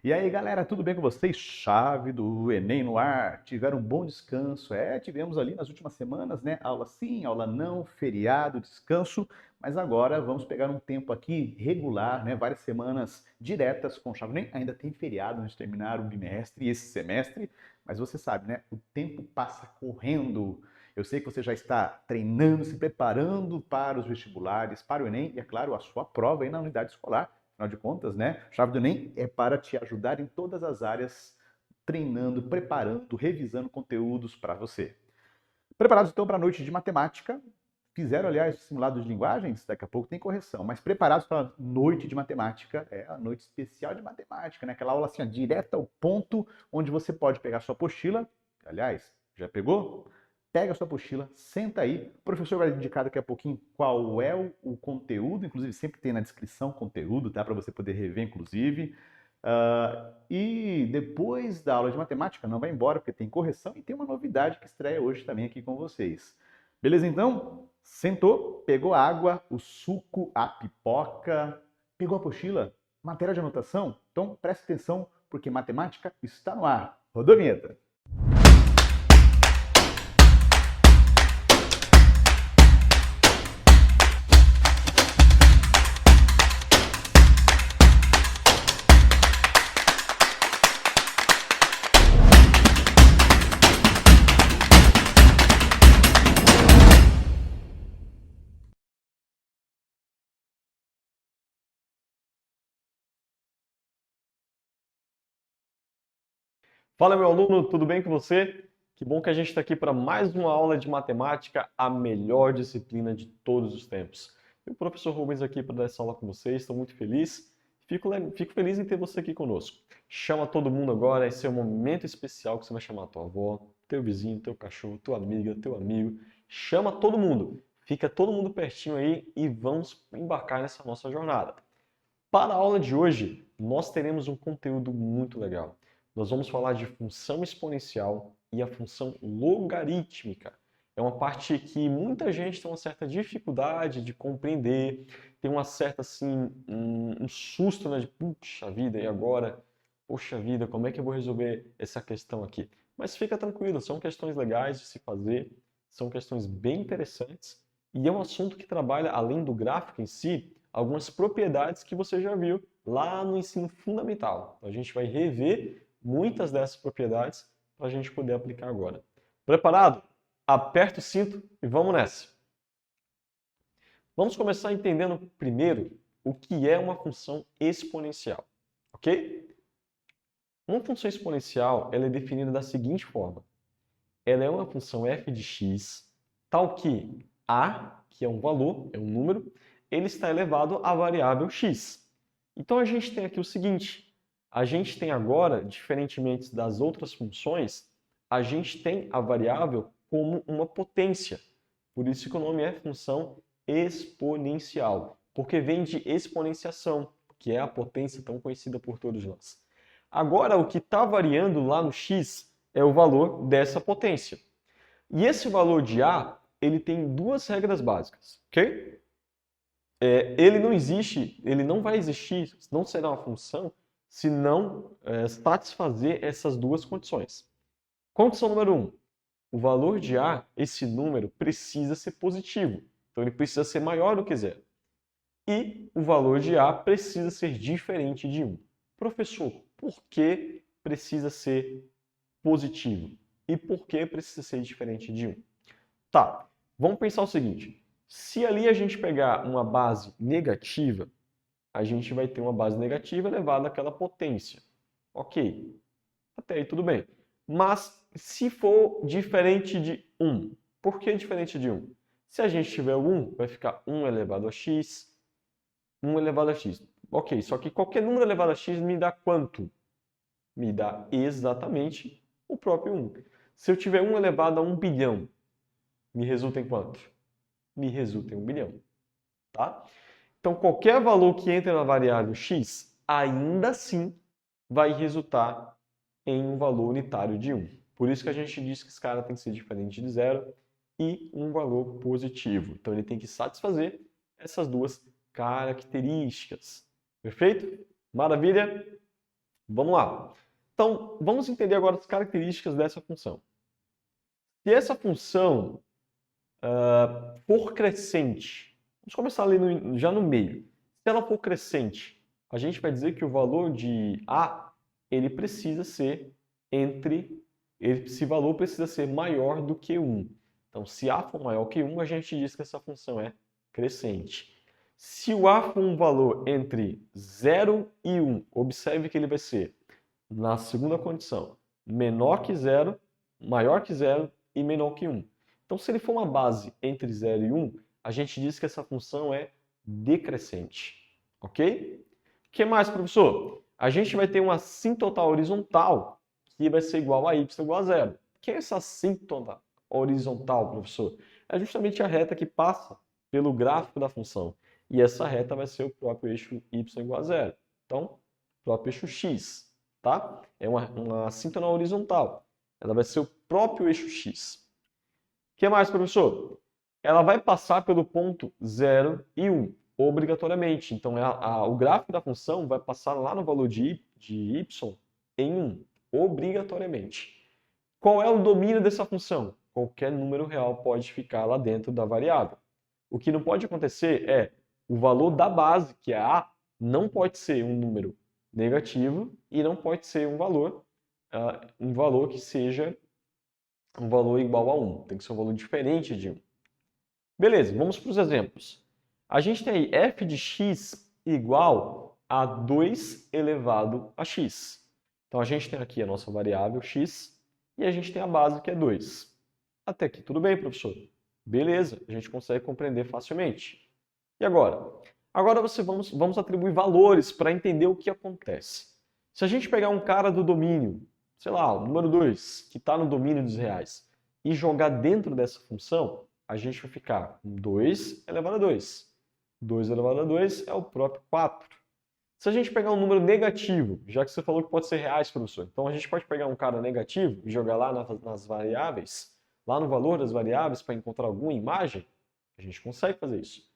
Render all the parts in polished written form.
E aí, galera, tudo bem com vocês? Chave do Enem no ar. Tiveram um bom descanso? Tivemos ali nas últimas semanas, né? Aula sim, aula não, feriado, descanso. Mas agora vamos pegar um tempo aqui regular, né? Várias semanas diretas com chave do Enem. Ainda tem feriado antes de terminar o bimestre e esse semestre. Mas você sabe, né? O tempo passa correndo. Eu sei que você já está treinando, se preparando para os vestibulares, para o Enem e, é claro, a sua prova aí na unidade escolar. Afinal de contas, né? Chave do Enem é para te ajudar em todas as áreas, treinando, preparando, revisando conteúdos para você. Preparados então para a noite de matemática? Fizeram, aliás, simulados de linguagens? Daqui a pouco tem correção. Mas preparados para a noite de matemática? É a noite especial de matemática, né? Aquela aula assim, ó, direta ao ponto, onde você pode pegar sua apostila. Aliás, já pegou? Pega a sua apostila, senta aí. O professor vai indicar daqui a pouquinho qual é o conteúdo. Inclusive, sempre tem na descrição conteúdo, tá? Para você poder rever, inclusive. E depois da aula de matemática, não vai embora, porque tem correção e tem uma novidade que estreia hoje também aqui com vocês. Beleza, então? Sentou, pegou a água, o suco, a pipoca, pegou a apostila, matéria de anotação? Então preste atenção, porque matemática está no ar. Rodou a vinheta. Fala, meu aluno, tudo bem com você? Que bom que a gente está aqui para mais uma aula de matemática, a melhor disciplina de todos os tempos. E o professor Rubens aqui para dar essa aula com vocês, estou muito feliz. Fico feliz em ter você aqui conosco. Chama todo mundo agora, esse é um momento especial que você vai chamar a tua avó, teu vizinho, teu cachorro, tua amiga, teu amigo. Chama todo mundo, fica todo mundo pertinho aí e vamos embarcar nessa nossa jornada. Para a aula de hoje, nós teremos um conteúdo muito legal. Nós vamos falar de função exponencial e a função logarítmica. É uma parte que muita gente tem uma certa dificuldade de compreender, tem uma certa, assim, um susto, né? De, puxa vida, e agora? Poxa vida, como é que eu vou resolver essa questão aqui? Mas fica tranquilo, são questões legais de se fazer, são questões bem interessantes, e é um assunto que trabalha, além do gráfico em si, algumas propriedades que você já viu lá no ensino fundamental. Então, a gente vai rever muitas dessas propriedades para a gente poder aplicar agora. Preparado? Aperta o cinto e vamos nessa! Vamos começar entendendo primeiro o que é uma função exponencial, ok? Uma função exponencial ela é definida da seguinte forma. Ela é uma função f de x, tal que a, que é um valor, é um número, ele está elevado à variável x. Então a gente tem aqui o seguinte, a gente tem agora, diferentemente das outras funções, a gente tem a variável como uma potência. Por isso que o nome é função exponencial, porque vem de exponenciação, que é a potência tão conhecida por todos nós. Agora, o que está variando lá no x é o valor dessa potência. E esse valor de A, ele tem duas regras básicas, ok? Ele não existe, ele não vai existir, não será uma função, se não satisfazer essas duas condições. Condição número 1. O valor de A, esse número, precisa ser positivo. Então, ele precisa ser maior do que zero. E o valor de A precisa ser diferente de 1. Professor, por que precisa ser positivo? E por que precisa ser diferente de 1? Tá, vamos pensar o seguinte. Se ali a gente pegar uma base negativa, a gente vai ter uma base negativa elevada àquela potência. Ok, até aí tudo bem. Mas se for diferente de 1, por que diferente de 1? Se a gente tiver o 1, vai ficar 1 elevado a x, 1 elevado a x. Ok, só que qualquer número elevado a x me dá quanto? Me dá exatamente o próprio 1. Se eu tiver 1 elevado a 1 bilhão, me resulta em quanto? Me resulta em 1 bilhão. Tá? Então, qualquer valor que entre na variável x, ainda assim vai resultar em um valor unitário de 1. Por isso que a gente diz que esse cara tem que ser diferente de zero e um valor positivo. Então, ele tem que satisfazer essas duas características. Perfeito? Maravilha? Vamos lá. Então, vamos entender agora as características dessa função. Se essa função for crescente, vamos começar ali já no meio. Se ela for crescente, a gente vai dizer que o valor de A, ele precisa ser esse valor precisa ser maior do que 1. Então, se A for maior que 1, a gente diz que essa função é crescente. Se o A for um valor entre 0 e 1, observe que ele vai ser, na segunda condição, menor que 0, maior que 0 e menor que 1. Então, se ele for uma base entre 0 e 1, a gente diz que essa função é decrescente. Ok? O que mais, professor? A gente vai ter uma assíntota horizontal que vai ser igual a y igual a 0. O que é essa assíntota horizontal, professor? É justamente a reta que passa pelo gráfico da função. E essa reta vai ser o próprio eixo y igual a 0. Então, o próprio eixo x. Tá? É uma assíntota horizontal. Ela vai ser o próprio eixo x. O que mais, professor? Ela vai passar pelo ponto 0 e 1, obrigatoriamente. Então, o gráfico da função vai passar lá no valor de y em 1, obrigatoriamente. Qual é o domínio dessa função? Qualquer número real pode ficar lá dentro da variável. O que não pode acontecer é o valor da base, que é A, não pode ser um número negativo e não pode ser um valor que seja um valor igual a 1. Tem que ser um valor diferente de 1. Beleza, vamos para os exemplos. A gente tem aí f de x igual a 2 elevado a x. Então, a gente tem aqui a nossa variável x e a gente tem a base que é 2. Até aqui tudo bem, professor? Beleza, a gente consegue compreender facilmente. E agora? Agora vamos atribuir valores para entender o que acontece. Se a gente pegar um cara do domínio, sei lá, o número 2, que está no domínio dos reais, e jogar dentro dessa função, a gente vai ficar com 2 elevado a 2. 2 elevado a 2 é o próprio 4. Se a gente pegar um número negativo, já que você falou que pode ser reais, professor, então a gente pode pegar um cara negativo e jogar lá nas variáveis, lá no valor das variáveis para encontrar alguma imagem, a gente consegue fazer isso.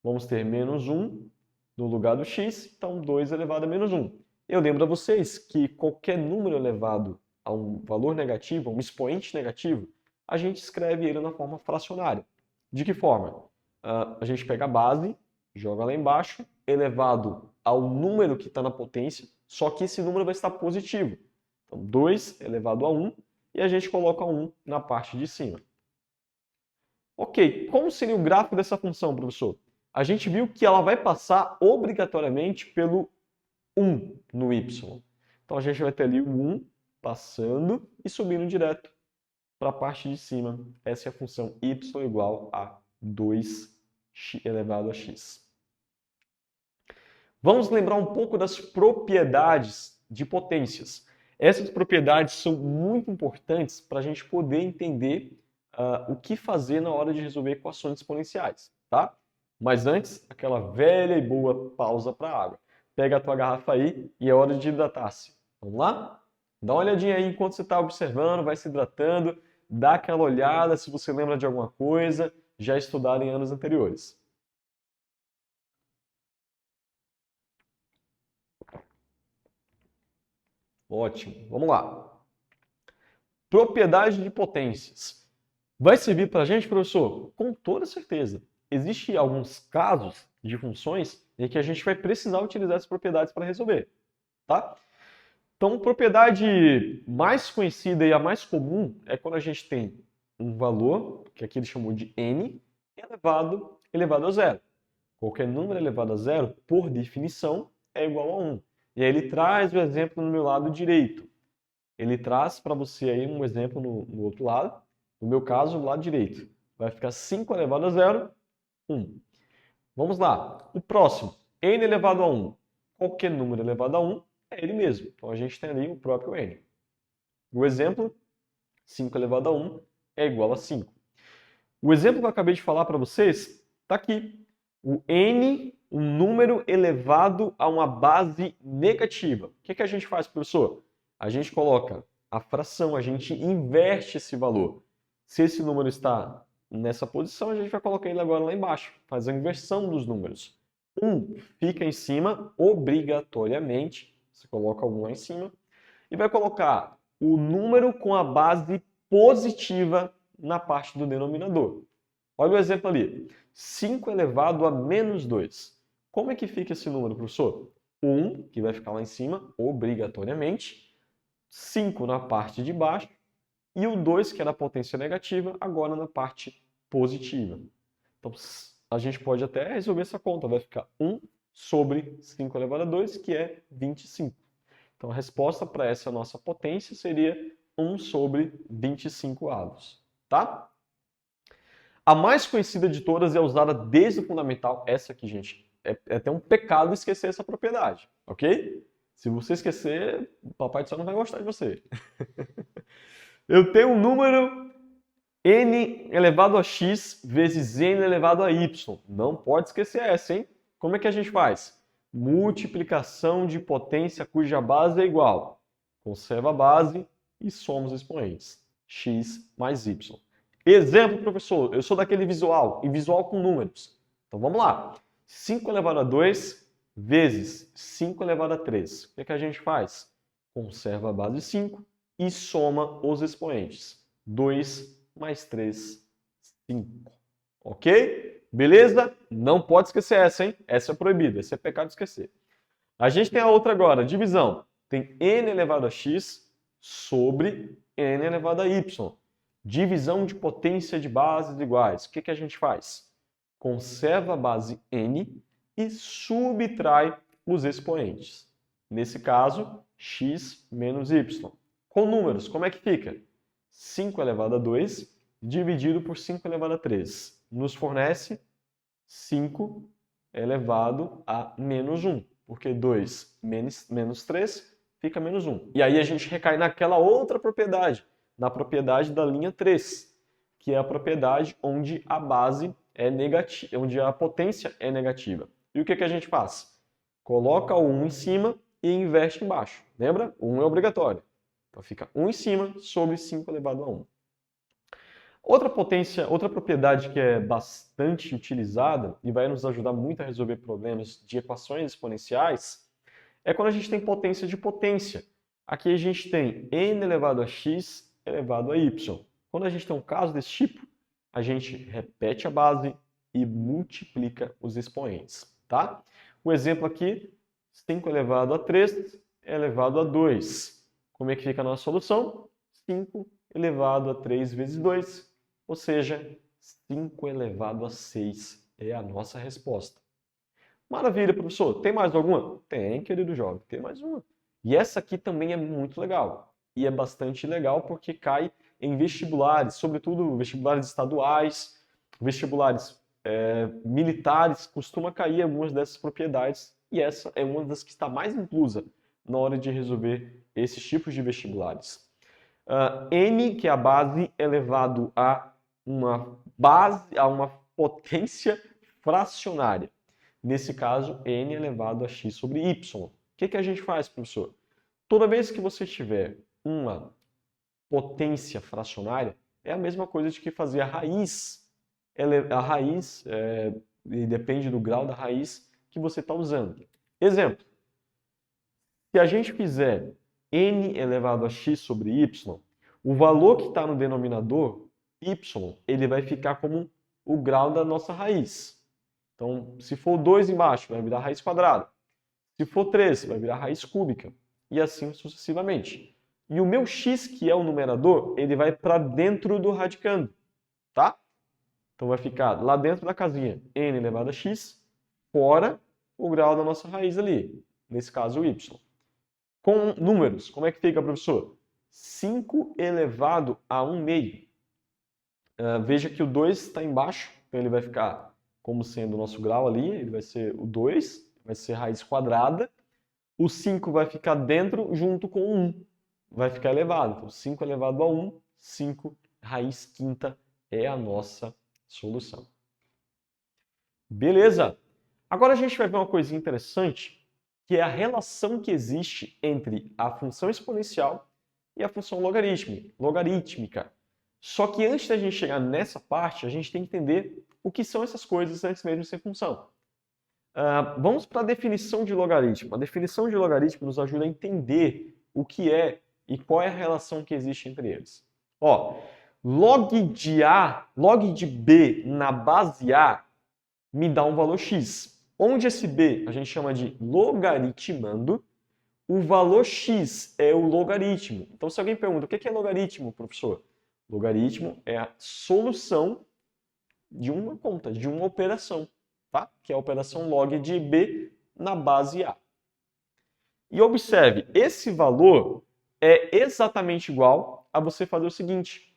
Vamos ter menos 1 no lugar do x, então 2 elevado a menos 1. Eu lembro a vocês que qualquer número elevado a um valor negativo, a um expoente negativo, a gente escreve ele na forma fracionária. De que forma? A gente pega a base, joga lá embaixo, elevado ao número que está na potência, só que esse número vai estar positivo. Então, 2 elevado a 1, e a gente coloca 1 na parte de cima. Ok, como seria o gráfico dessa função, professor? A gente viu que ela vai passar obrigatoriamente pelo 1 no y. Então, a gente vai ter ali o 1 passando e subindo direto para a parte de cima. Essa é a função y igual a 2 elevado a x. Vamos lembrar um pouco das propriedades de potências. Essas propriedades são muito importantes para a gente poder entender o que fazer na hora de resolver equações exponenciais, tá? Mas antes, aquela velha e boa pausa para a água. Pega a tua garrafa aí e é hora de hidratar-se. Vamos lá? Dá uma olhadinha aí enquanto você está observando, vai se hidratando, dá aquela olhada se você lembra de alguma coisa já estudada em anos anteriores. Ótimo, vamos lá. Propriedade de potências. Vai servir para a gente, professor? Com toda certeza. Existem alguns casos de funções em que a gente vai precisar utilizar essas propriedades para resolver, tá? Então, propriedade mais conhecida e a mais comum é quando a gente tem um valor, que aqui ele chamou de n, elevado a zero. Qualquer número elevado a zero, por definição, é igual a 1. E aí ele traz o exemplo no meu lado direito. Ele traz para você aí um exemplo no outro lado. No meu caso, no lado direito. Vai ficar 5 elevado a zero, 1. Vamos lá. O próximo, n elevado a 1. Qualquer número elevado a 1 é ele mesmo. Então a gente tem ali o próprio n. O exemplo, 5 elevado a 1 é igual a 5. O exemplo que eu acabei de falar para vocês está aqui. O n, um número elevado a uma base negativa. O que a gente faz, professor? A gente coloca a fração, a gente inverte esse valor. Se esse número está nessa posição, a gente vai colocar ele agora lá embaixo. Faz a inversão dos números. 1 fica em cima, obrigatoriamente. Você coloca o 1 lá em cima e vai colocar o número com a base positiva na parte do denominador. Olha o exemplo ali. 5 elevado a menos 2. Como é que fica esse número, professor? O 1, que vai ficar lá em cima, obrigatoriamente. 5 na parte de baixo. E o 2, que era a potência negativa, agora na parte positiva. Então, a gente pode até resolver essa conta. Vai ficar 1 sobre 5 elevado a 2, que é 25. Então, a resposta para essa nossa potência seria 1 sobre 25 avos. Tá? A mais conhecida de todas é usada desde o fundamental. Essa aqui, gente, é até um pecado esquecer essa propriedade, ok? Se você esquecer, o Papai do Céu não vai gostar de você. Eu tenho um número n elevado a x vezes n elevado a y. Não pode esquecer essa, hein? Como é que a gente faz? Multiplicação de potência cuja base é igual. Conserva a base e soma os expoentes. X mais y. Exemplo, professor, eu sou daquele visual, e visual com números. Então vamos lá. 5 elevado a 2 vezes 5 elevado a 3. O que é que a gente faz? Conserva a base 5 e soma os expoentes. 2 mais 3, 5. Ok? Beleza? Não pode esquecer essa, hein? Essa é proibida, esse é pecado esquecer. A gente tem a outra agora, divisão. Tem n elevado a x sobre n elevado a y. Divisão de potência de bases iguais. O que a gente faz? Conserva a base n e subtrai os expoentes. Nesse caso, x menos y. Com números, como é que fica? 5 elevado a 2 dividido por 5 elevado a 3. Nos fornece 5 elevado a menos 1. Porque 2 menos 3 fica menos 1. E aí a gente recai naquela outra propriedade, na propriedade da linha 3, que é a propriedade onde a base é negativa, onde a potência é negativa. E o que a gente faz? Coloca o 1 em cima e inverte embaixo. Lembra? O 1 é obrigatório. Então fica 1 em cima sobre 5 elevado a 1. Outra propriedade que é bastante utilizada e vai nos ajudar muito a resolver problemas de equações exponenciais é quando a gente tem potência de potência. Aqui a gente tem n elevado a x elevado a y. Quando a gente tem um caso desse tipo, a gente repete a base e multiplica os expoentes. Tá? O exemplo aqui, 5 elevado a 3 elevado a 2. Como é que fica a nossa solução? 5 elevado a 3 vezes 2, ou seja, 5 elevado a 6 é a nossa resposta. Maravilha, professor. Tem mais alguma? Tem, querido jovem, tem mais uma. E essa aqui também é muito legal. E é bastante legal porque cai em vestibulares, sobretudo vestibulares estaduais, vestibulares militares, costuma cair algumas dessas propriedades. E essa é uma das que está mais inclusa na hora de resolver esses tipos de vestibulares. N, que é a base, elevado a uma potência fracionária. Nesse caso, n elevado a x sobre y. O que a gente faz, professor? Toda vez que você tiver uma potência fracionária, é a mesma coisa de que fazer a raiz. A raiz depende do grau da raiz que você está usando. Exemplo. Se a gente fizer n elevado a x sobre y, o valor que está no denominador, y, ele vai ficar como o grau da nossa raiz. Então, se for 2 embaixo, vai virar raiz quadrada. Se for 3, vai virar raiz cúbica. E assim sucessivamente. E o meu x, que é o numerador, ele vai para dentro do radicando. Tá? Então vai ficar lá dentro da casinha n elevado a x, fora o grau da nossa raiz ali. Nesse caso, o y. Com números, como é que fica, professor? 5 elevado a 1 meio. Veja que o 2 está embaixo, então ele vai ficar como sendo o nosso grau ali, ele vai ser o 2, vai ser raiz quadrada. O 5 vai ficar dentro junto com o 1, vai ficar elevado. Então 5 elevado a 1, 5 raiz quinta é a nossa solução. Beleza? Agora a gente vai ver uma coisinha interessante, que é a relação que existe entre a função exponencial e a função logarítmica. Só que antes da gente chegar nessa parte, a gente tem que entender o que são essas coisas antes mesmo de ser função. Vamos para a definição de logaritmo. A definição de logaritmo nos ajuda a entender o que é e qual é a relação que existe entre eles. Ó, log de A, log de B na base A me dá um valor x. Onde esse B a gente chama de logaritmando, o valor x é o logaritmo. Então, se alguém pergunta, o que é logaritmo, professor? Logaritmo é a solução de uma conta, de uma operação, tá? Que é a operação log de B na base A. E observe, esse valor é exatamente igual a você fazer o seguinte.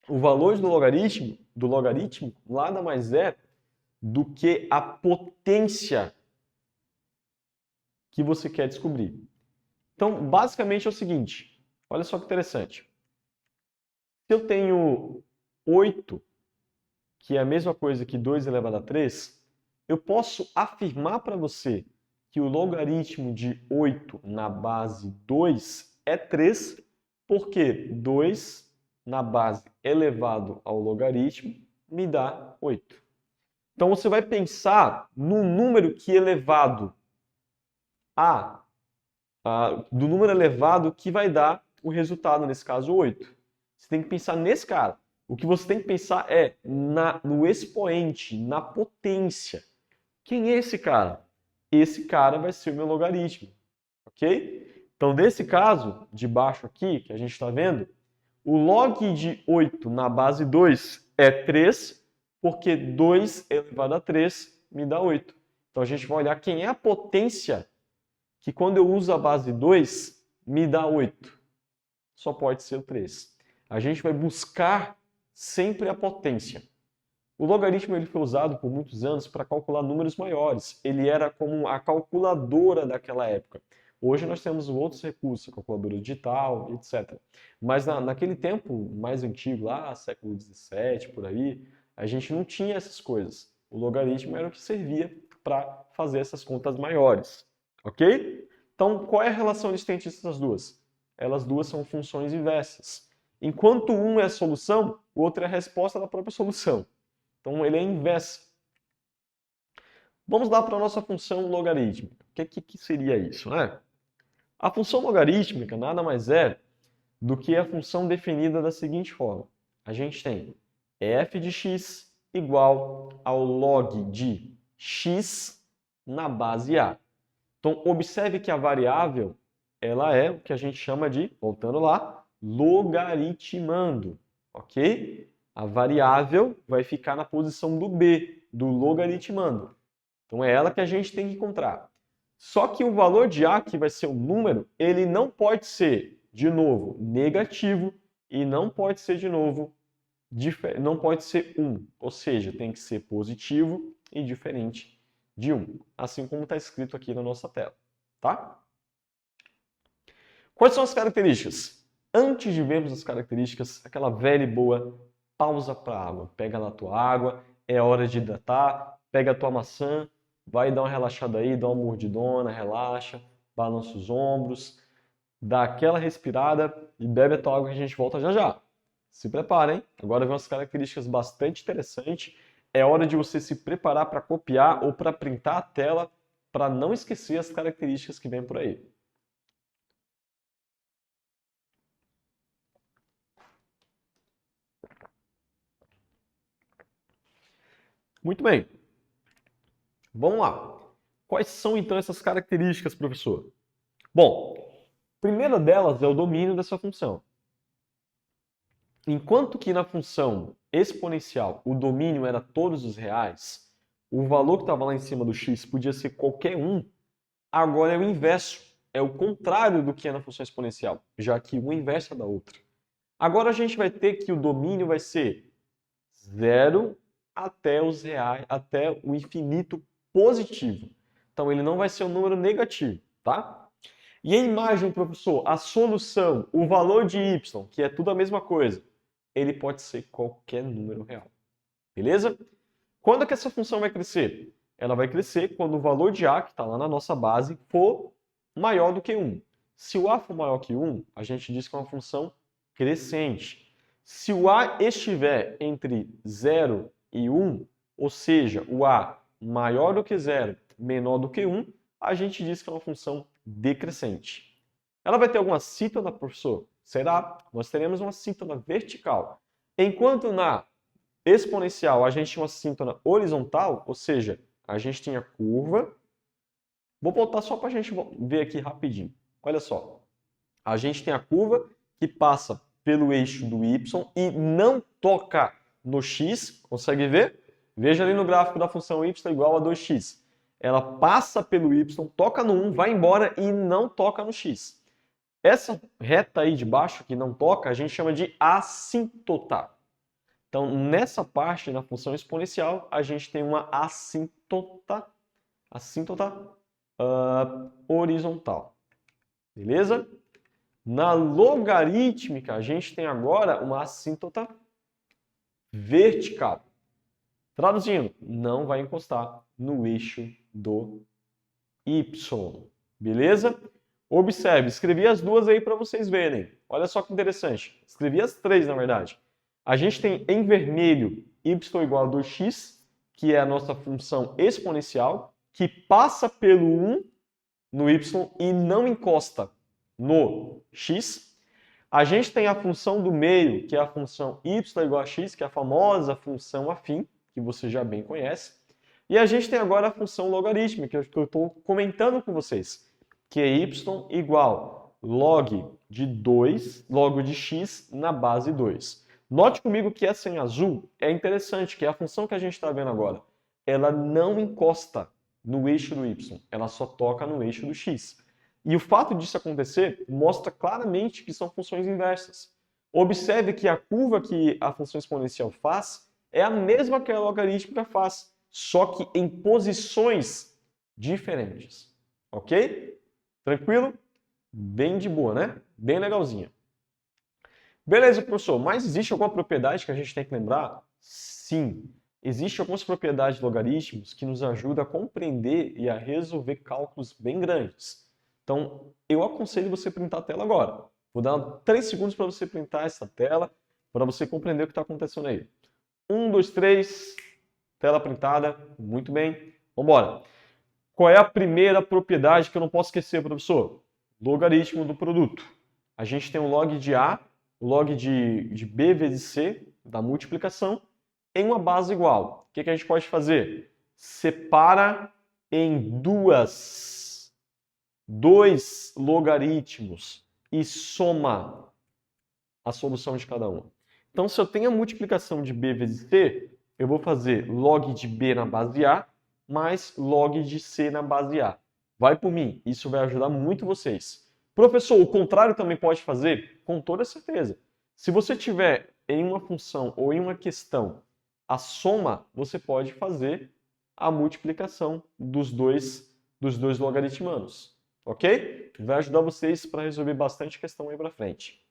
O valor do logaritmo nada mais é do que a potência que você quer descobrir. Então, basicamente é o seguinte, olha só que interessante. Se eu tenho 8, que é a mesma coisa que 2 elevado a 3, eu posso afirmar para você que o logaritmo de 8 na base 2 é 3, porque 2 na base elevado ao logaritmo me dá 8. Então você vai pensar no número que elevado do número elevado que vai dar o resultado, nesse caso 8. Você tem que pensar nesse cara. O que você tem que pensar é no expoente, na potência. Quem é esse cara? Esse cara vai ser o meu logaritmo, ok? Então, nesse caso, de baixo aqui, que a gente está vendo, o log de 8 na base 2 é 3, porque 2 elevado a 3 me dá 8. Então, a gente vai olhar quem é a potência que, quando eu uso a base 2, me dá 8. Só pode ser o 3. A gente vai buscar sempre a potência. O logaritmo ele foi usado por muitos anos para calcular números maiores. Ele era como a calculadora daquela época. Hoje nós temos outros recursos, a calculadora digital, etc. Mas naquele tempo mais antigo, lá século XVII, por aí, a gente não tinha essas coisas. O logaritmo era o que servia para fazer essas contas maiores. Ok? Então, qual é a relação existente entre essas duas? Elas duas são funções inversas. Enquanto um é a solução, o outro é a resposta da própria solução. Então, ele é inverso. Vamos lá para a nossa função logarítmica. O que seria isso, né? A função logarítmica nada mais é do que a função definida da seguinte forma. A gente tem f de x igual ao log de x na base A. Então, observe que a variável ela é o que a gente chama de, voltando lá, logaritmando, ok? A variável vai ficar na posição do B, do logaritmando. Então é ela que a gente tem que encontrar. Só que o valor de A, que vai ser um número, ele não pode ser, de novo, negativo e não pode ser, de novo, não pode ser 1. Ou seja, tem que ser positivo e diferente de 1. Assim como está escrito aqui na nossa tela. Tá? Quais são as características? Antes de vermos as características, aquela velha e boa pausa para a água. Pega lá a tua água, é hora de hidratar, pega a tua maçã, vai dar uma relaxada aí, dá uma mordidona, relaxa, balança os ombros, dá aquela respirada e bebe a tua água que a gente volta já já. Se prepara, hein? Agora vem umas características bastante interessantes. É hora de você se preparar para copiar ou para printar a tela para não esquecer as características que vem por aí. Muito bem. Vamos lá. Quais são então essas características, professor? Bom, a primeira delas é o domínio dessa função. Enquanto que na função exponencial o domínio era todos os reais, o valor que estava lá em cima do x podia ser qualquer um, agora é o inverso. É o contrário do que é na função exponencial, já que uma inversa da outra. Agora a gente vai ter que o domínio vai ser 0 até os reais, até o infinito positivo. Então ele não vai ser um número negativo, tá? E a imagem, professor, a solução, o valor de y, que é tudo a mesma coisa, ele pode ser qualquer número real. Beleza? Quando é que essa função vai crescer? Ela vai crescer quando o valor de a, que está lá na nossa base, for maior do que 1. Se o a for maior que 1, a gente diz que é uma função crescente. Se o a estiver entre 0 e 1, ou seja, o a maior do que 0, menor do que 1, a gente diz que é uma função decrescente. Ela vai ter alguma assíntota, professor? Será? Nós teremos uma assíntota vertical. Enquanto na exponencial a gente tinha uma assíntota horizontal, ou seja, a gente tinha curva. Vou voltar só para a gente ver aqui rapidinho. Olha só. A gente tem a curva que passa pelo eixo do y e não toca no x. Consegue ver? Veja ali no gráfico da função y igual a 2x. Ela passa pelo y, toca no 1, vai embora e não toca no x. Essa reta aí de baixo que não toca, a gente chama de assíntota. Então, nessa parte, na função exponencial, a gente tem uma assíntota horizontal. Beleza? Na logarítmica, a gente tem agora uma assíntota vertical. Traduzindo, não vai encostar no eixo do y. Beleza? Observe, escrevi as duas aí para vocês verem. Olha só que interessante. Escrevi as três, na verdade. A gente tem em vermelho y igual a 2x, que é a nossa função exponencial, que passa pelo 1 no y e não encosta no x. A gente tem a função do meio, que é a função y igual a x, que é a famosa função afim, que você já bem conhece. E a gente tem agora a função logarítmica, que eu estou comentando com vocês, que é y igual log de 2, log de x na base 2. Note comigo que essa em azul é interessante, que é a função que a gente está vendo agora. Ela não encosta no eixo do y, ela só toca no eixo do x. E o fato disso acontecer mostra claramente que são funções inversas. Observe que a curva que a função exponencial faz é a mesma que a logarítmica faz, só que em posições diferentes. Ok? Tranquilo? Bem de boa, né? Bem legalzinha. Beleza, professor, mas existe alguma propriedade que a gente tem que lembrar? Sim. Existem algumas propriedades de logaritmos que nos ajudam a compreender e a resolver cálculos bem grandes. Então, eu aconselho você printar a tela agora. Vou dar 3 segundos para você printar essa tela, para você compreender o que está acontecendo aí. 1, 2, 3, tela printada, muito bem. Vamos embora. Qual é a primeira propriedade que eu não posso esquecer, professor? Logaritmo do produto. A gente tem o log de A, o log de B vezes C, da multiplicação, em uma base igual. O que a gente pode fazer? Separa em dois logaritmos e soma a solução de cada um. Então, se eu tenho a multiplicação de B vezes C, eu vou fazer log de B na base A mais log de C na base A. Vai por mim, isso vai ajudar muito vocês. Professor, o contrário também pode fazer? Com toda certeza. Se você tiver em uma função ou em uma questão a soma, você pode fazer a multiplicação dos dois logaritmanos. Ok? Vai ajudar vocês para resolver bastante questão aí para frente.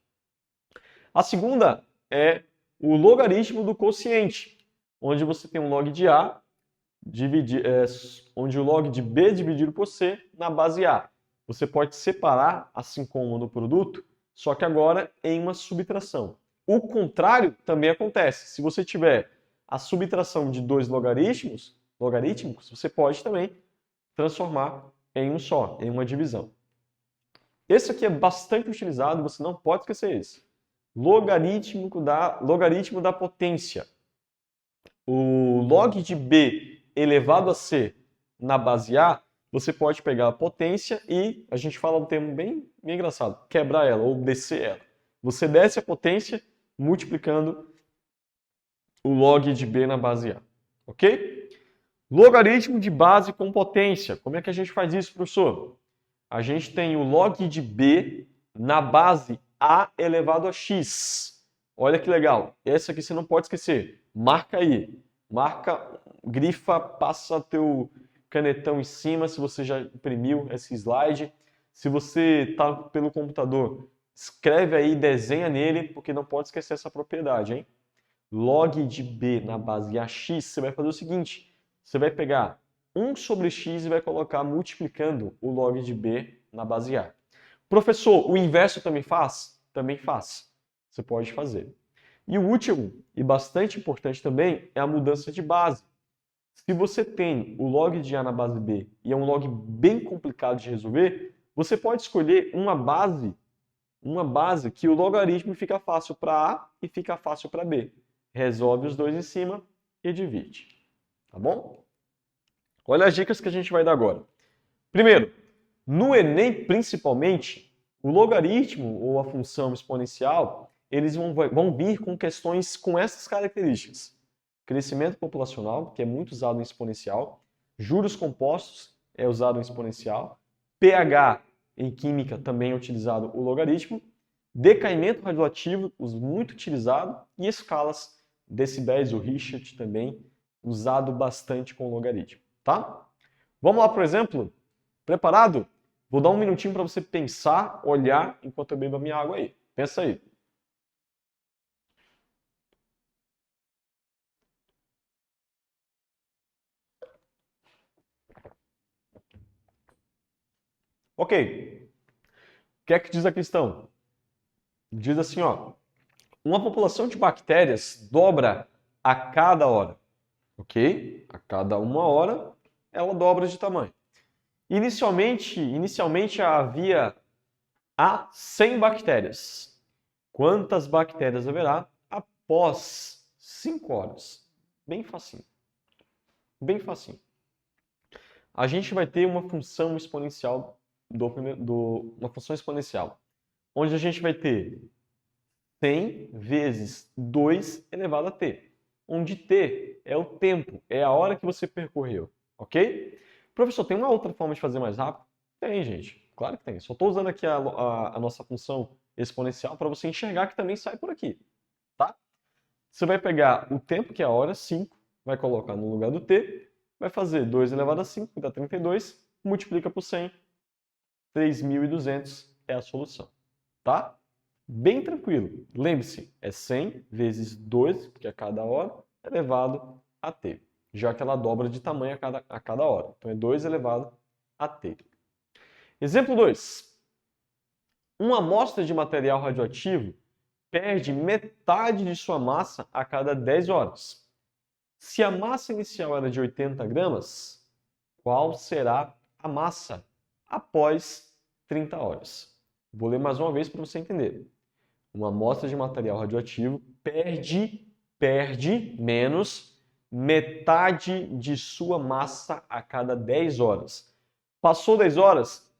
A segunda é o logaritmo do quociente, onde você tem um log de A, onde o log de B dividido por C na base A. Você pode separar, assim como no produto, só que agora em uma subtração. O contrário também acontece. Se você tiver a subtração de dois logaritmos, você pode também transformar em um só, em uma divisão. Esse aqui é bastante utilizado, você não pode esquecer esse. Logaritmo da potência. O log de B elevado a C na base A, você pode pegar a potência e, a gente fala um termo bem engraçado, quebrar ela ou descer ela. Você desce a potência multiplicando o log de B na base A. Ok? Logaritmo de base com potência. Como é que a gente faz isso, professor? A gente tem o log de B na base A elevado a x. Olha que legal. Essa aqui você não pode esquecer. Marca aí. Marca, grifa, passa teu canetão em cima se você já imprimiu esse slide. Se você está pelo computador, escreve aí, desenha nele, porque não pode esquecer essa propriedade, hein? Log de B na base AX, você vai fazer o seguinte, você vai pegar 1 sobre x e vai colocar multiplicando o log de B na base A. Professor, o inverso também faz? Também faz. Você pode fazer. E o último, e bastante importante também, é a mudança de base. Se você tem o log de A na base B e é um log bem complicado de resolver, você pode escolher uma base que o logaritmo fica fácil para A e fica fácil para B. Resolve os dois em cima e divide. Tá bom? Olha as dicas que a gente vai dar agora. Primeiro, no Enem, principalmente, o logaritmo ou a função exponencial, eles vão vir com questões com essas características. Crescimento populacional, que é muito usado em exponencial. Juros compostos é usado em exponencial. pH em química também é utilizado o logaritmo. Decaimento radioativo, muito utilizado. E escalas, decibéis, o Richard também, usado bastante com o logaritmo. Tá? Vamos lá, por exemplo? Preparado? Vou dar um minutinho para você pensar, olhar, enquanto eu bebo a minha água aí. Pensa aí. Ok. O que é que diz a questão? Diz assim, ó. Uma população de bactérias dobra a cada hora. Ok? A cada 1 hora, ela dobra de tamanho. Inicialmente havia 100 bactérias. Quantas bactérias haverá após 5 horas? Bem facinho. Bem facinho. A gente vai ter uma função exponencial uma função exponencial, onde a gente vai ter 100 vezes 2 elevado a t, onde t é o tempo, é a hora que você percorreu, ok? Professor, tem uma outra forma de fazer mais rápido? Tem, gente. Claro que tem. Só estou usando aqui a nossa função exponencial para você enxergar que também sai por aqui, tá? Você vai pegar o tempo, que é a hora, 5, vai colocar no lugar do t, vai fazer 2 elevado a 5, que dá 32, multiplica por 100, 3.200 é a solução, tá? Bem tranquilo. Lembre-se, é 100 vezes 2, que é cada hora, elevado a t, já que ela dobra de tamanho a cada hora. Então é 2 elevado a t. Exemplo 2. Uma amostra de material radioativo perde metade de sua massa a cada 10 horas. Se a massa inicial era de 80 gramas, qual será a massa após 30 horas? Vou ler mais uma vez para você entender. Uma amostra de material radioativo perde menos metade de sua massa a cada 10 horas. Passou 10 horas?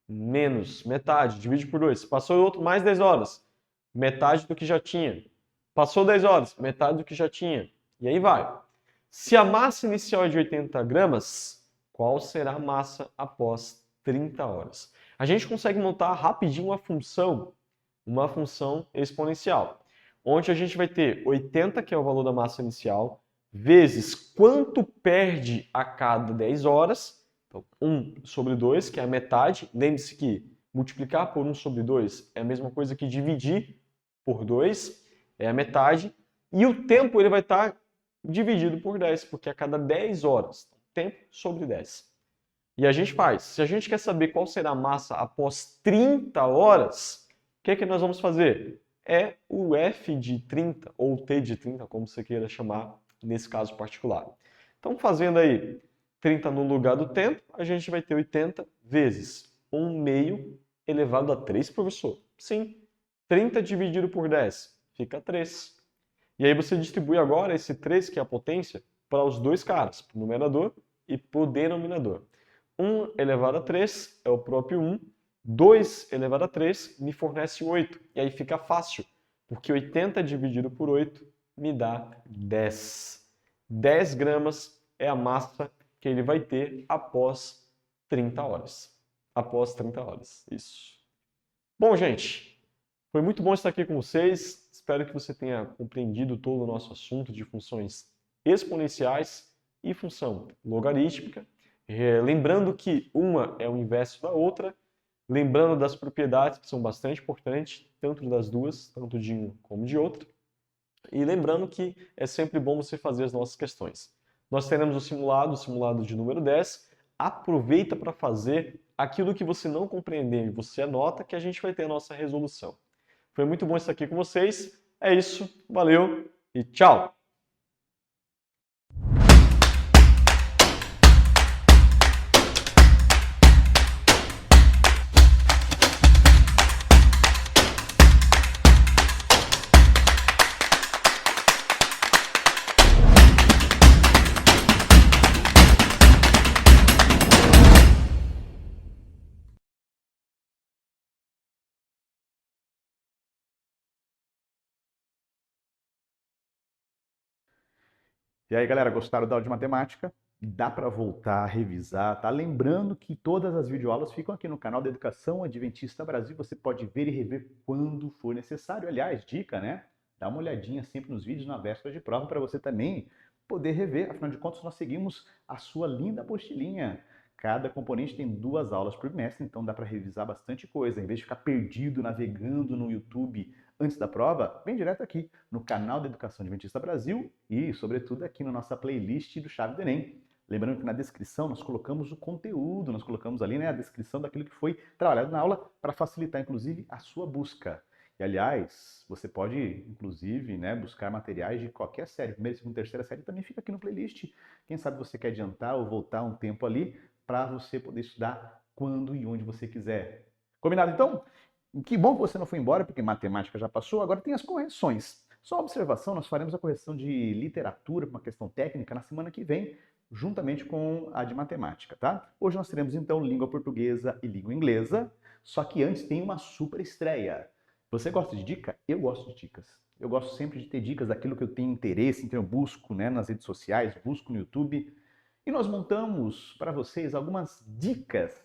Menos metade, divide por 2. Passou outro mais 10 horas, metade do que já tinha. Passou 10 horas, metade do que já tinha. E aí vai. Se a massa inicial é de 80 gramas, qual será a massa após 30 horas? A gente consegue montar rapidinho uma função exponencial, onde a gente vai ter 80, que é o valor da massa inicial, vezes quanto perde a cada 10 horas, então 1 sobre 2, que é a metade. Lembre-se que multiplicar por 1 sobre 2 é a mesma coisa que dividir por 2, é a metade, e o tempo ele vai estar dividido por 10, porque a cada 10 horas, tempo sobre 10. E a gente faz, se a gente quer saber qual será a massa após 30 horas, o que é que nós vamos fazer? É o F de 30, ou T de 30, como você queira chamar nesse caso particular. Então, fazendo aí 30 no lugar do tempo, a gente vai ter 80 vezes 1/2 elevado a 3, professor? Sim. 30 dividido por 10, fica 3. E aí você distribui agora esse 3, que é a potência, para os dois caras, para o numerador e para o denominador. 1 elevado a 3 é o próprio 1. 2 elevado a 3 me fornece 8. E aí fica fácil, porque 80 dividido por 8 me dá 10. 10 gramas é a massa que ele vai ter após 30 horas. Após 30 horas, isso. Bom, gente, foi muito bom estar aqui com vocês. Espero que você tenha compreendido todo o nosso assunto de funções exponenciais e função logarítmica. Lembrando que uma é o inverso da outra, lembrando das propriedades que são bastante importantes, tanto das duas, tanto de um como de outro, e lembrando que é sempre bom você fazer as nossas questões. Nós teremos o simulado de número 10. Aproveita para fazer aquilo que você não compreendeu e você anota, que a gente vai ter a nossa resolução. Foi muito bom estar aqui com vocês. É isso, valeu e tchau! E aí, galera, gostaram da aula de matemática? Dá para voltar a revisar, tá? Lembrando que todas as videoaulas ficam aqui no canal da Educação Adventista Brasil. Você pode ver e rever quando for necessário. Aliás, dica, né? Dá uma olhadinha sempre nos vídeos na véspera de prova para você também poder rever. Afinal de contas, nós seguimos a sua linda apostilinha. Cada componente tem 2 aulas por bimestre, então dá para revisar bastante coisa. Em vez de ficar perdido navegando no YouTube antes da prova, vem direto aqui no canal da Educação Adventista Brasil e, sobretudo, aqui na nossa playlist do Chave do Enem. Lembrando que na descrição nós colocamos o conteúdo, nós colocamos ali, né, a descrição daquilo que foi trabalhado na aula para facilitar, inclusive, a sua busca. E, aliás, você pode, inclusive, né, buscar materiais de qualquer série, primeira, segunda, terceira série, também fica aqui no playlist. Quem sabe você quer adiantar ou voltar um tempo ali para você poder estudar quando e onde você quiser. Combinado, então? Que bom que você não foi embora, porque matemática já passou, agora tem as correções. Só uma observação, nós faremos a correção de literatura, uma questão técnica, na semana que vem, juntamente com a de matemática, tá? Hoje nós teremos, então, língua portuguesa e língua inglesa, só que antes tem uma super estreia. Você gosta de dica? Eu gosto de dicas. Eu gosto sempre de ter dicas daquilo que eu tenho interesse, então eu busco, né, nas redes sociais, busco no YouTube. E nós montamos para vocês algumas dicas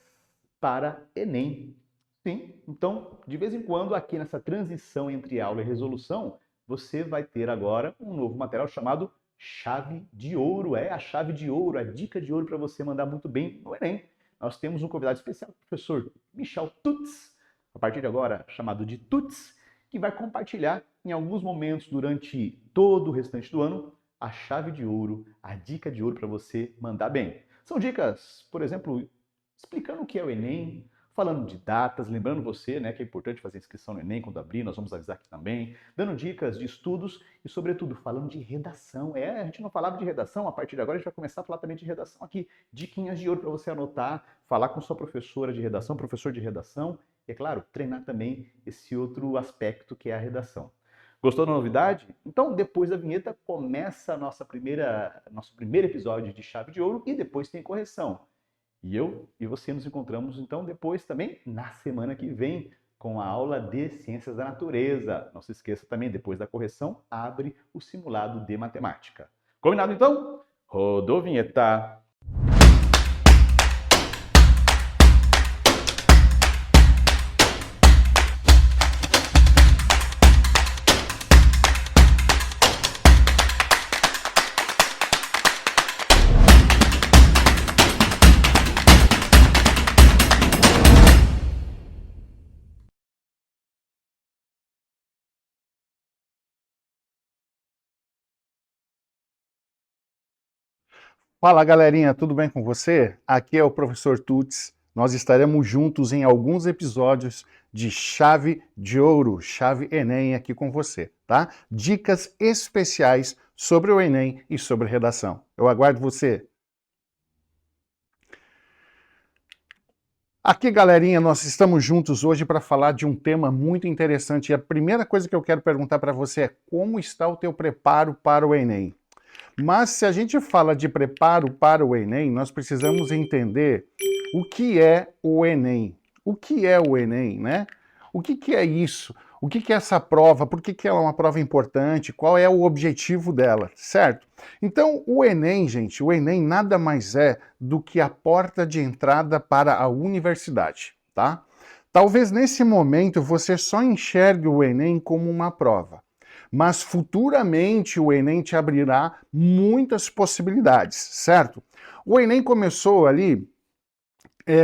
para Enem. Sim, então, de vez em quando, aqui nessa transição entre aula e resolução, você vai ter agora um novo material chamado Chave de Ouro. É a chave de ouro, a dica de ouro para você mandar muito bem no Enem. Nós temos um convidado especial, o professor Michel Tutz, a partir de agora chamado de Tutz, que vai compartilhar em alguns momentos durante todo o restante do ano a chave de ouro, a dica de ouro para você mandar bem. São dicas, por exemplo, explicando o que é o Enem, falando de datas, lembrando você, né, que é importante fazer inscrição no Enem quando abrir, nós vamos avisar aqui também, dando dicas de estudos e, sobretudo, falando de redação. A gente não falava de redação, a partir de agora a gente vai começar a falar também de redação aqui. Diquinhas de ouro para você anotar, falar com sua professora de redação, professor de redação e, é claro, treinar também esse outro aspecto que é a redação. Gostou da novidade? Então, depois da vinheta, começa nosso primeiro episódio de Chave de Ouro e depois tem correção. E eu e você nos encontramos, então, depois também, na semana que vem, com a aula de Ciências da Natureza. Não se esqueça também, depois da correção, abre o simulado de matemática. Combinado, então? Rodou vinheta! Fala galerinha, tudo bem com você? Aqui é o professor Tutz. Nós estaremos juntos em alguns episódios de Chave de Ouro, Chave Enem aqui com você, tá? Dicas especiais sobre o Enem e sobre redação. Eu aguardo você. Aqui galerinha, nós estamos juntos hoje para falar de um tema muito interessante. E a primeira coisa que eu quero perguntar para você é como está o teu preparo para o Enem? Mas se a gente fala de preparo para o Enem, nós precisamos entender o que é o Enem. O que é o Enem, né? O que é isso? O que é essa prova? Por que ela é uma prova importante? Qual é o objetivo dela, certo? Então, o Enem, gente, o Enem nada mais é do que a porta de entrada para a universidade, tá? Talvez nesse momento você só enxergue o Enem como uma prova. Mas futuramente o Enem te abrirá muitas possibilidades, certo? O Enem começou ali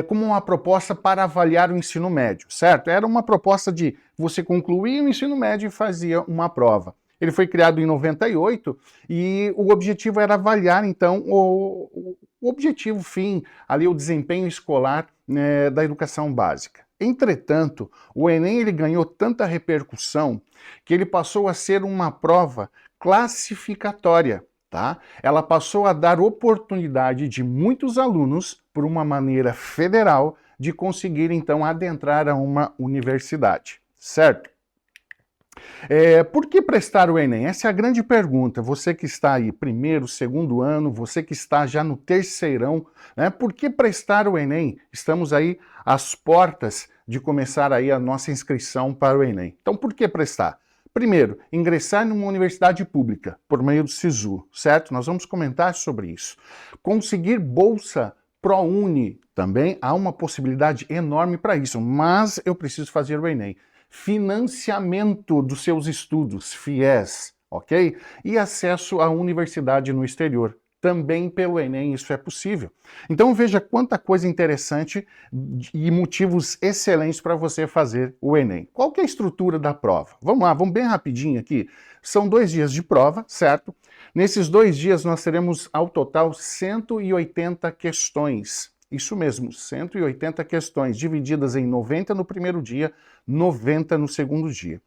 como uma proposta para avaliar o ensino médio, certo? Era uma proposta de você concluir o ensino médio e fazia uma prova. Ele foi criado em 98 e o objetivo era avaliar, então, o objetivo fim, ali o desempenho escolar, né, da educação básica. Entretanto, o Enem ele ganhou tanta repercussão que ele passou a ser uma prova classificatória, tá? Ela passou a dar oportunidade de muitos alunos, por uma maneira federal, de conseguir então adentrar a uma universidade, certo? Por que prestar o Enem? Essa é a grande pergunta. Você que está aí primeiro, segundo ano, você que está já no terceirão, né? Por que prestar o Enem? Estamos aí às portas de começar aí a nossa inscrição para o Enem. Então, por que prestar? Primeiro, ingressar numa universidade pública por meio do SISU, certo? Nós vamos comentar sobre isso. Conseguir bolsa ProUni também, há uma possibilidade enorme para isso, mas eu preciso fazer o Enem. Financiamento dos seus estudos, FIES, ok? E acesso à universidade no exterior. Também pelo Enem isso é possível. Então veja quanta coisa interessante e motivos excelentes para você fazer o Enem. Qual que é a estrutura da prova? Vamos lá, vamos bem rapidinho aqui. São 2 dias de prova, certo? Nesses 2 dias nós teremos ao total 180 questões. Isso mesmo, 180 questões, divididas em 90 no primeiro dia, 90 no segundo dia.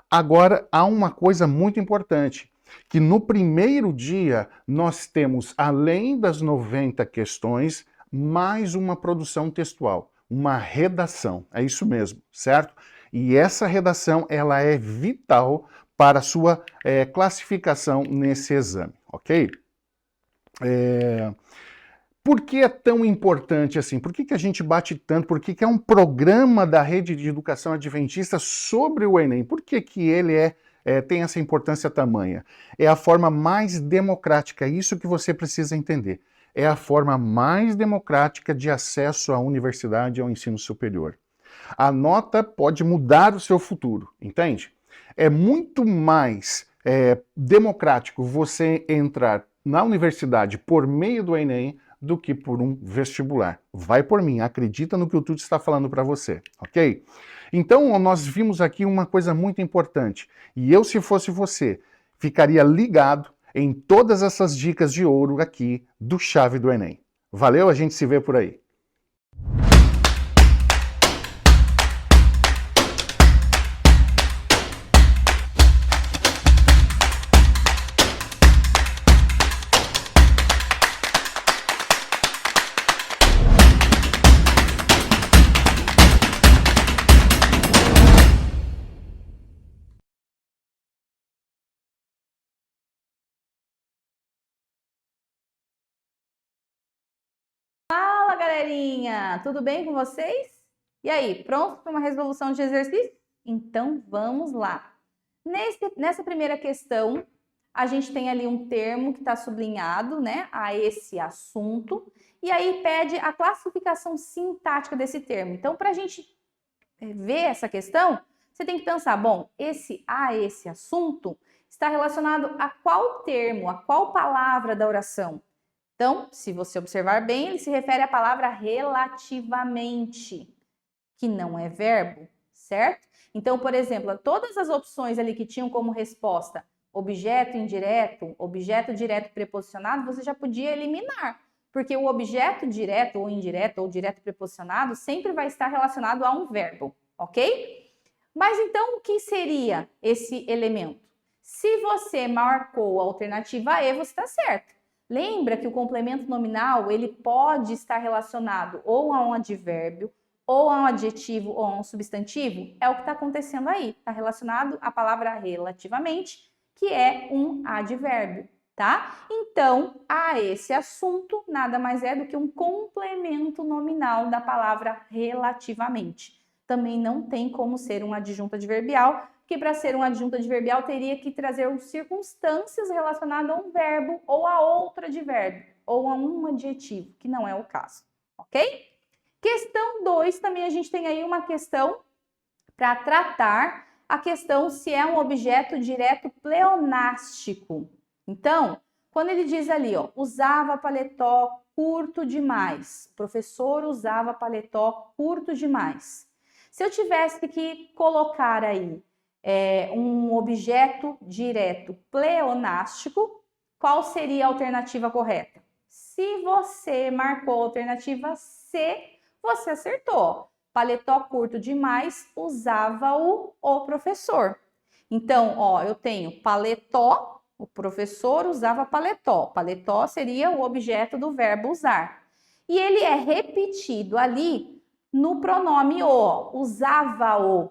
Agora, há uma coisa muito importante, que no primeiro dia nós temos, além das 90 questões, mais uma produção textual, uma redação, é isso mesmo, certo? E essa redação, ela é vital para a sua classificação nesse exame, ok? Por que é tão importante assim? Por que a gente bate tanto? Por que é um programa da Rede de Educação Adventista sobre o Enem? Por que ele tem essa importância tamanha? É a forma mais democrática, é isso que você precisa entender. É a forma mais democrática de acesso à universidade e ao ensino superior. A nota pode mudar o seu futuro, entende? É muito mais democrático você entrar na universidade por meio do Enem do que por um vestibular. Vai por mim, acredita no que o Tuti está falando para você, ok? Então, nós vimos aqui uma coisa muito importante, e eu, se fosse você, ficaria ligado em todas essas dicas de ouro aqui do Chave do Enem. Valeu, a gente se vê por aí. Fala, galerinha! Tudo bem com vocês? E aí, pronto para uma resolução de exercício? Então, vamos lá. Nessa primeira questão, a gente tem ali um termo que está sublinhado, né, a esse assunto, e aí pede a classificação sintática desse termo. Então, para a gente ver essa questão, você tem que pensar, bom, esse assunto está relacionado a qual termo, a qual palavra da oração? Então, se você observar bem, ele se refere à palavra relativamente, que não é verbo, certo? Então, por exemplo, todas as opções ali que tinham como resposta objeto indireto, objeto direto preposicionado, você já podia eliminar, porque o objeto direto ou indireto ou direto preposicionado sempre vai estar relacionado a um verbo, ok? Mas então, o que seria esse elemento? Se você marcou a alternativa E, você está certo. Lembra que o complemento nominal, ele pode estar relacionado ou a um advérbio, ou a um adjetivo, ou a um substantivo? É o que está acontecendo aí. Está relacionado à palavra relativamente, que é um advérbio, tá? Então, a esse assunto, nada mais é do que um complemento nominal da palavra relativamente. Também não tem como ser um adjunto adverbial, que para ser um adjunto adverbial teria que trazer circunstâncias relacionadas a um verbo ou a outro advérbio, ou a um adjetivo, que não é o caso, ok? Questão 2, também a gente tem aí uma questão para tratar a questão se é um objeto direto pleonástico. Então, quando ele diz ali, ó, usava paletó curto demais, o professor usava paletó curto demais. Se eu tivesse que colocar aí um objeto direto pleonástico, qual seria a alternativa correta? Se você marcou a alternativa C, você acertou. Paletó curto demais, usava-o professor. Então, ó, eu tenho paletó, o professor usava paletó. Paletó seria o objeto do verbo usar. E ele é repetido ali no pronome o, usava-o.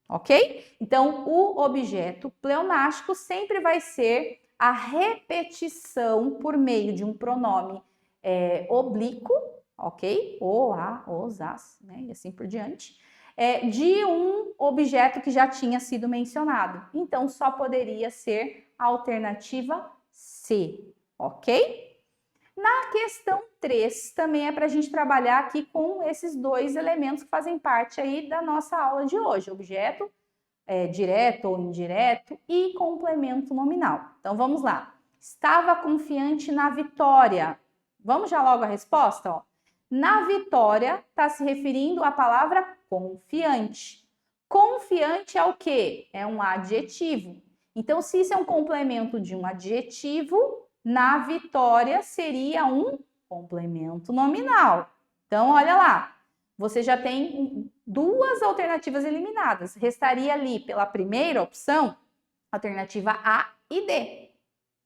Ok? Então, o objeto pleonástico sempre vai ser a repetição por meio de um pronome oblíquo, ok? O, a, os, as, né? E assim por diante. de um objeto que já tinha sido mencionado. Então, só poderia ser a alternativa C, ok? Na questão 3, também é para a gente trabalhar aqui com esses dois elementos que fazem parte aí da nossa aula de hoje, objeto direto ou indireto e complemento nominal. Então, vamos lá. Estava confiante na vitória. Vamos já logo à resposta, ó. Na vitória, está se referindo à palavra confiante. Confiante é o quê? É um adjetivo. Então, se isso é um complemento de um adjetivo, na vitória seria um complemento nominal. Então, olha lá. Você já tem duas alternativas eliminadas. Restaria ali, pela primeira opção, alternativa A e D,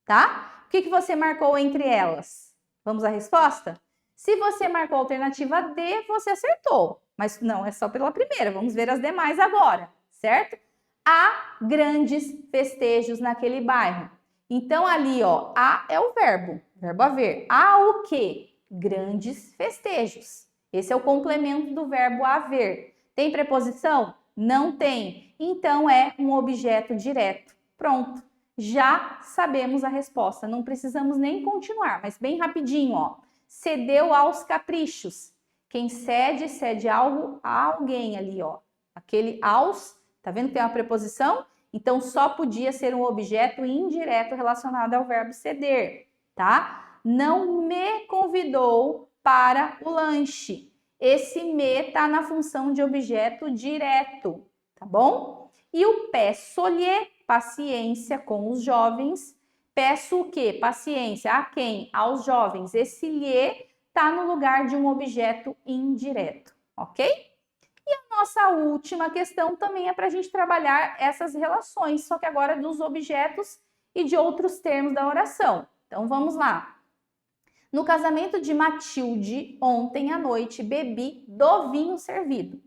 tá? O que você marcou entre elas? Vamos à resposta? Se você marcou a alternativa D, você acertou. Mas não, é só pela primeira. Vamos ver as demais agora, certo? Há grandes festejos naquele bairro. Então, ali, ó, há é o verbo haver. Há o quê? Grandes festejos. Esse é o complemento do verbo haver. Tem preposição? Não tem. Então, é um objeto direto. Pronto. Já sabemos a resposta. Não precisamos nem continuar, mas bem rapidinho, ó. Cedeu aos caprichos. Quem cede, cede algo a alguém ali, ó. Aquele aos, tá vendo que tem uma preposição? Então, só podia ser um objeto indireto relacionado ao verbo ceder, tá? Não me convidou para o lanche. Esse me tá na função de objeto direto, tá bom? E o peço-lhe, paciência com os jovens. Peço o quê? Paciência. A quem? Aos jovens. Esse lhe tá no lugar de um objeto indireto, ok? E a nossa última questão também é para a gente trabalhar essas relações, só que agora dos objetos e de outros termos da oração. Então, vamos lá. No casamento de Matilde, ontem à noite, bebi do vinho servido.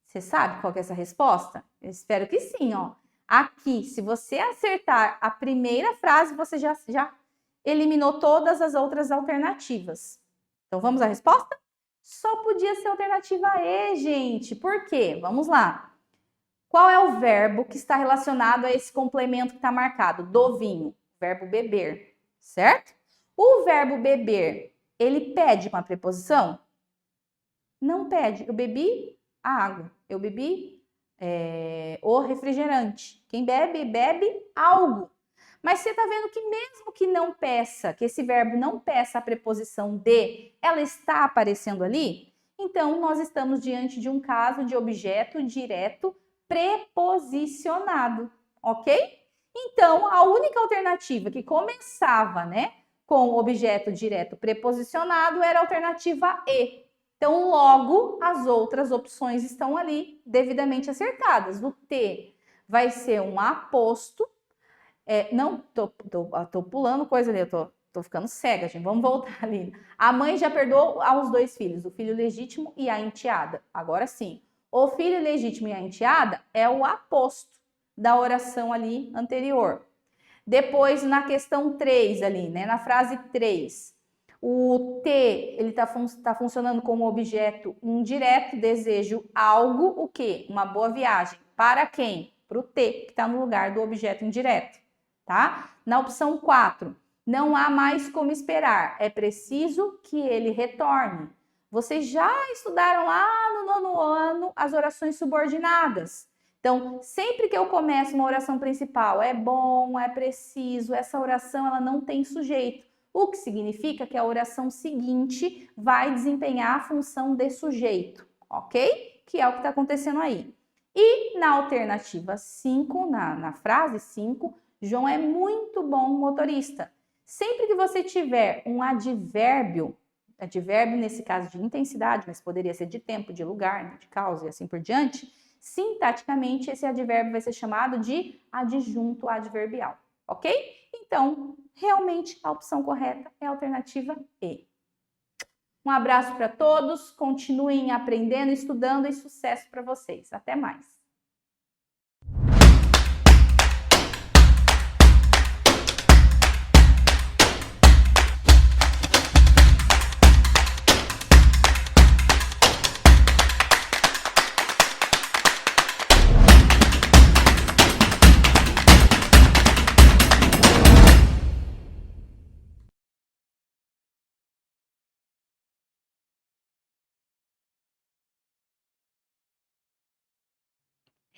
Você sabe qual que é essa resposta? Eu espero que sim, ó. Aqui, se você acertar a primeira frase, você já eliminou todas as outras alternativas. Então, vamos à resposta? Só podia ser a alternativa E, gente. Por quê? Vamos lá. Qual é o verbo que está relacionado a esse complemento que está marcado? Do vinho. Verbo beber, certo? O verbo beber, ele pede uma preposição? Não pede. Eu bebi a água. Eu bebi o refrigerante. Quem bebe, bebe algo. Mas você está vendo que mesmo que não peça, que esse verbo não peça a preposição de, ela está aparecendo ali? Então, nós estamos diante de um caso de objeto direto preposicionado, ok? Então, a única alternativa que começava, né, com objeto direto preposicionado era a alternativa E. Então, logo, as outras opções estão ali devidamente acertadas. O T vai ser um aposto. Não, tô pulando coisa ali, eu tô ficando cega, gente. Vamos voltar ali. A mãe já perdoou aos dois filhos, o filho legítimo e a enteada. Agora sim, o filho legítimo e a enteada é o aposto da oração ali anterior. Depois, na questão 3 ali, né, na frase 3, o T, ele tá funcionando como objeto indireto, desejo algo, o quê? Uma boa viagem. Para quem? Para o T, que está no lugar do objeto indireto, tá? Na opção 4, não há mais como esperar, é preciso que ele retorne. Vocês já estudaram lá no 9º ano as orações subordinadas. Então, sempre que eu começo uma oração principal, é bom, é preciso, essa oração ela não tem sujeito. O que significa que a oração seguinte vai desempenhar a função de sujeito, ok? Que é o que está acontecendo aí. E na alternativa 5, na frase 5, João é muito bom motorista. Sempre que você tiver um advérbio nesse caso de intensidade, mas poderia ser de tempo, de lugar, de causa e assim por diante, sintaticamente esse advérbio vai ser chamado de adjunto adverbial, ok? Então, realmente a opção correta é a alternativa E. Um abraço para todos, continuem aprendendo, estudando e sucesso para vocês. Até mais!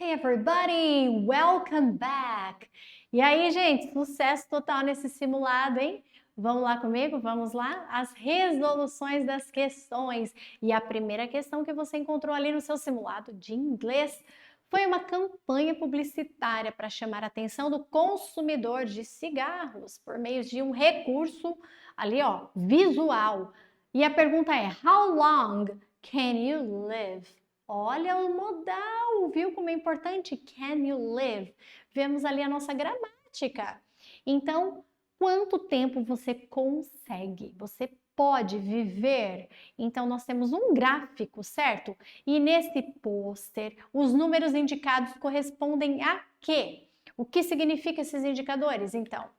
Hey everybody, welcome back! E aí, gente, sucesso total nesse simulado, hein? Vamos lá comigo? Vamos lá? As resoluções das questões. E a primeira questão que você encontrou ali no seu simulado de inglês foi uma campanha publicitária para chamar a atenção do consumidor de cigarros por meio de um recurso ali, ó, visual. E a pergunta é: How long can you live? Olha o modal, viu como é importante? Can you live? Vemos ali a nossa gramática. Então, quanto tempo você consegue? Você pode viver? Então, nós temos um gráfico, certo? E nesse pôster, os números indicados correspondem a quê? O que significam esses indicadores? Então,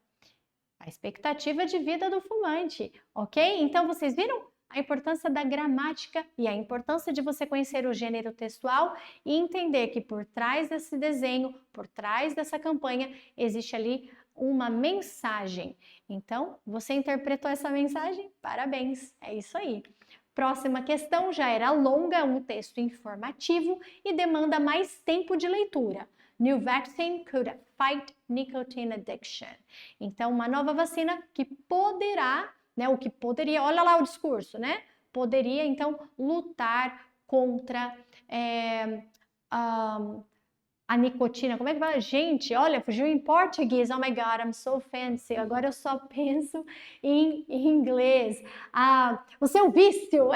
a expectativa de vida do fumante, ok? Então, vocês viram a importância da gramática e a importância de você conhecer o gênero textual e entender que por trás desse desenho, por trás dessa campanha, existe ali uma mensagem. Então, você interpretou essa mensagem? Parabéns, é isso aí. Próxima questão já era longa, um texto informativo e demanda mais tempo de leitura. New vaccine could fight nicotine addiction. Então, uma nova vacina que poderá, né, o que poderia, olha lá o discurso, né? Poderia, então, lutar contra a nicotina. Como é que vai? Gente, olha, fugiu em português. Oh my God, I'm so fancy. Agora eu só penso em inglês. O seu vício,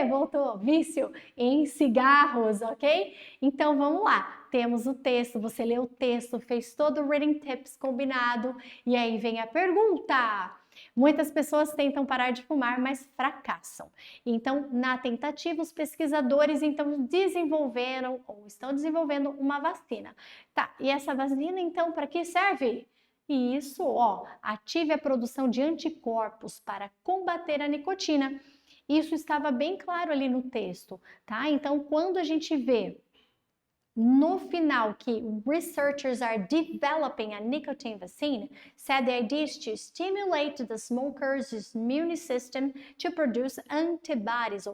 voltou, vício em cigarros, ok? Então, vamos lá. Temos o texto, você leu o texto, fez todo o reading tips combinado, e aí vem a pergunta. Muitas pessoas tentam parar de fumar, mas fracassam. Então, na tentativa, os pesquisadores então desenvolveram ou estão desenvolvendo uma vacina. Tá, e essa vacina então para que serve? Isso, ó, ative a produção de anticorpos para combater a nicotina. Isso estava bem claro ali no texto, tá? Então, quando a gente vê no final que researchers are developing a nicotine vaccine, said the idea is to stimulate the smoker's immune system to produce antibodies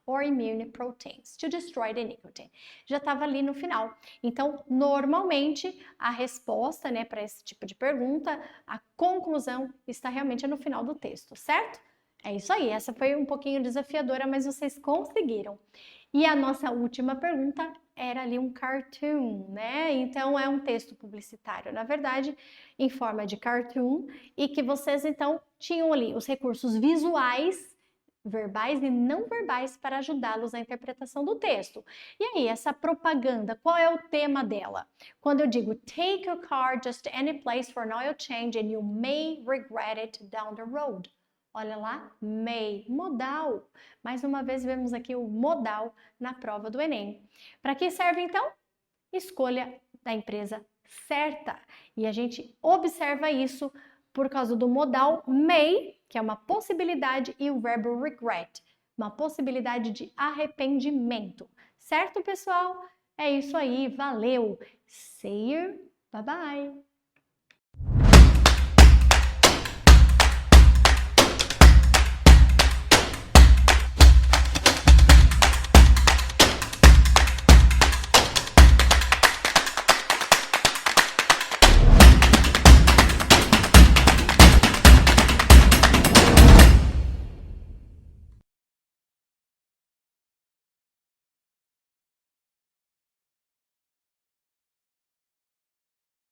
or immune proteins to destroy the nicotine. Já estava ali no final. Então, normalmente, a resposta, né, para esse tipo de pergunta, a conclusão está realmente no final do texto, certo? É isso aí, essa foi um pouquinho desafiadora, mas vocês conseguiram. E a nossa última pergunta era ali um cartoon, né? Então, é um texto publicitário, na verdade, em forma de cartoon, e que vocês, então, tinham ali os recursos visuais, verbais e não verbais para ajudá-los na interpretação do texto. E aí, essa propaganda, qual é o tema dela? Quando eu digo, take your car just any place for an oil change and you may regret it down the road. Olha lá, may, modal. Mais uma vez vemos aqui o modal na prova do Enem. Para que serve então? Escolha da empresa certa. E a gente observa isso por causa do modal may, que é uma possibilidade, e o verbo regret, uma possibilidade de arrependimento. Certo, pessoal? É isso aí, valeu! See you, bye bye!